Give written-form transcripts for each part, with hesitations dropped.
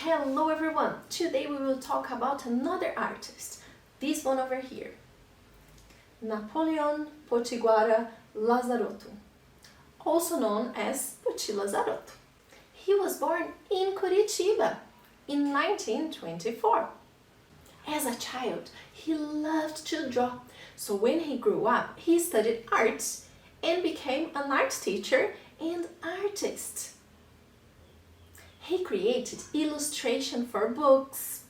Hello everyone! Today we will talk about another artist, this one over here, Napoleon Poty Lazzarotto, also known as Poty Lazzarotto. He was born in Curitiba in 1924. As a child, he loved to draw, so when he grew up, he studied arts and became an art teacher and artist. He created illustration for books,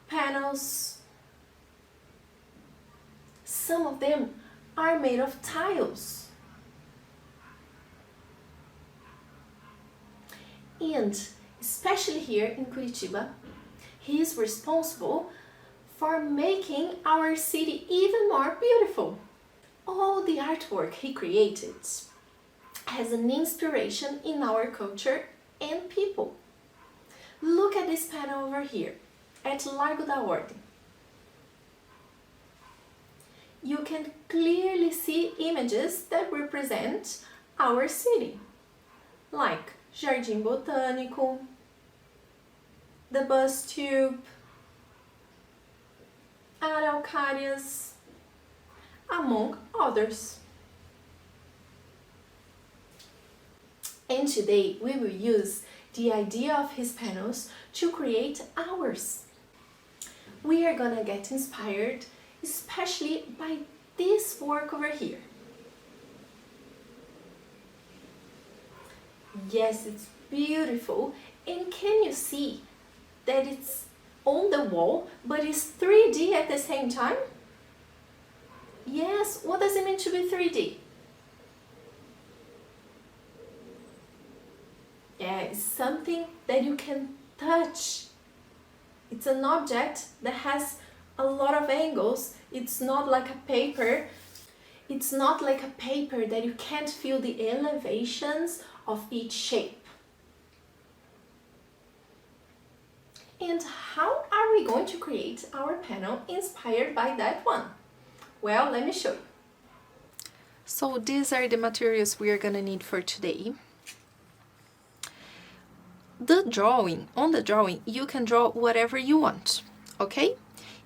panels. Some of them are made of tiles. And especially here in Curitiba, he is responsible for making our city even more beautiful. All the artwork he created has an inspiration in our culture and people. Look at this panel over here at Largo da Ordem. You can clearly see images that represent our city, like Jardim Botânico, the bus tube, Araucárias, among others. And today we will use the idea of his panels to create ours. We are gonna get inspired especially by this work over here. Yes, it's beautiful, and can you see that it's on the wall but it's 3D at the same time? Yes, what does it mean to be 3D? Yeah, it's something that you can touch. It's an object that has a lot of angles. It's not like a paper. It's not like a paper that you can't feel the elevations of each shape. And how are we going to create our panel inspired by that one? Well, let me show you. So these are the materials we are gonna need for today. On the drawing, you can draw whatever you want, okay?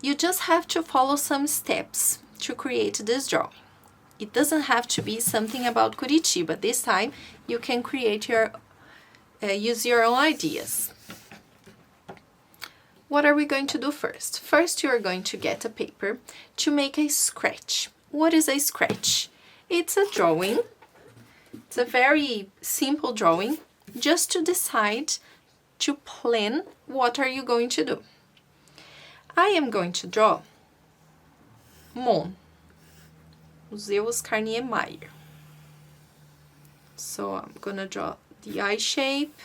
You just have to follow some steps to create this drawing. It doesn't have to be something about Curitiba. This time, you can create use your own ideas. What are we going to do first? First, you are going to get a paper to make a sketch. What is a sketch? It's a drawing. It's a very simple drawing, just to decide to plan what are you going to do. I am going to draw Zeus Niemeyer. So I'm gonna draw the eye shape,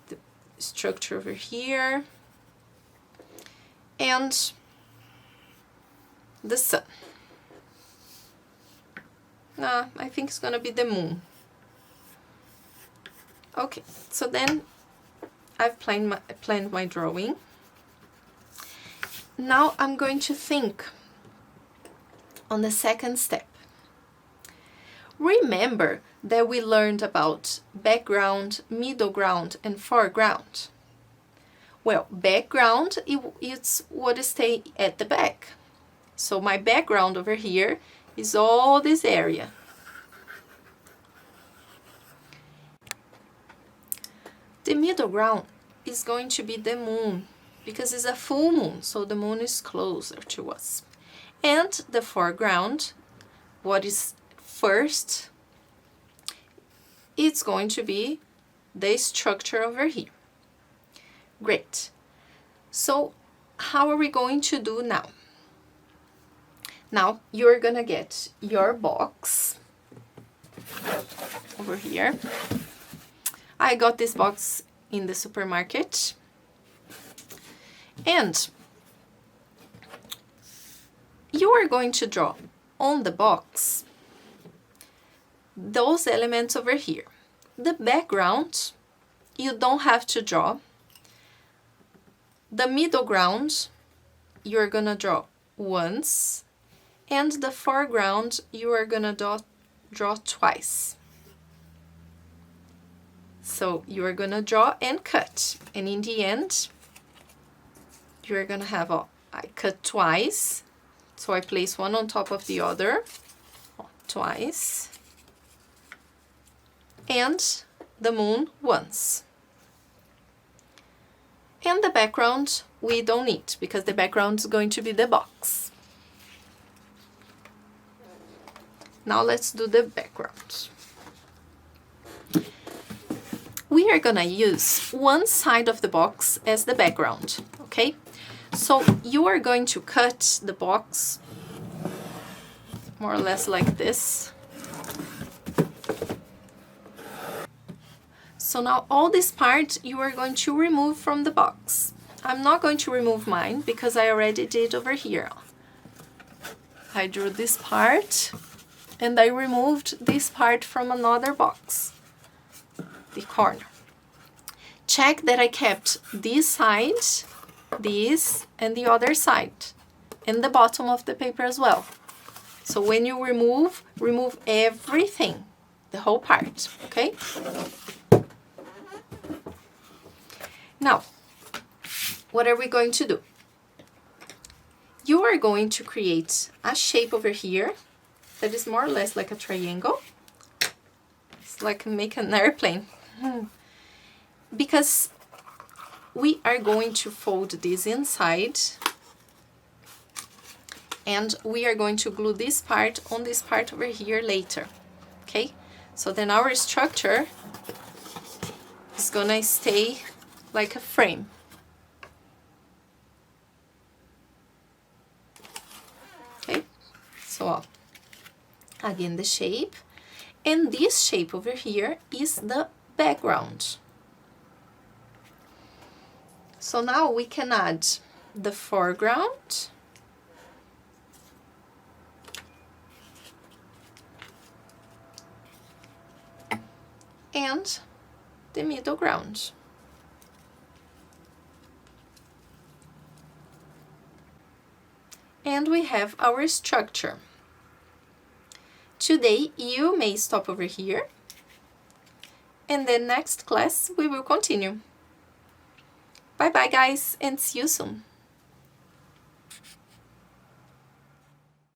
the structure over here, and the sun. I think it's gonna be the moon. Okay, so then I've planned my drawing. Now I'm going to think on the second step. Remember that we learned about background, middle ground, and foreground. Well, background, it's what stays at the back. So my background over here is all this area. The middle ground is going to be the moon, because it's a full moon, so the moon is closer to us. And the foreground, what is first, it's going to be the structure over here. Great. So how are we going to do now? Now you're gonna get your box over here. I got this box in the supermarket, and you are going to draw on the box those elements over here. The background, you don't have to draw. The middle ground, you're gonna draw once, and the foreground, you are gonna draw twice. So you are gonna draw and cut, and in the end, you're gonna have I cut twice, so I place one on top of the other, twice, and the moon once. And the background we don't need, because the background is going to be the box. Now let's do the background. We are gonna use one side of the box as the background, okay? So you are going to cut the box more or less like this. So now all this part you are going to remove from the box. I'm not going to remove mine because I already did over here. I drew this part and I removed this part from another box, the corner. Check that I kept this side, this, and the other side, and the bottom of the paper as well. So when you remove everything, the whole part, okay? Now, what are we going to do? You are going to create a shape over here that is more or less like a triangle. It's like make an airplane. Because we are going to fold this inside and we are going to glue this part on this part over here later, okay? So then our structure is gonna stay like a frame. Okay, so again the shape, and this shape over here is the background. So now we can add the foreground and the middle ground. And we have our structure. Today you may stop over here, and then next class we will continue. Bye bye guys, and see you soon.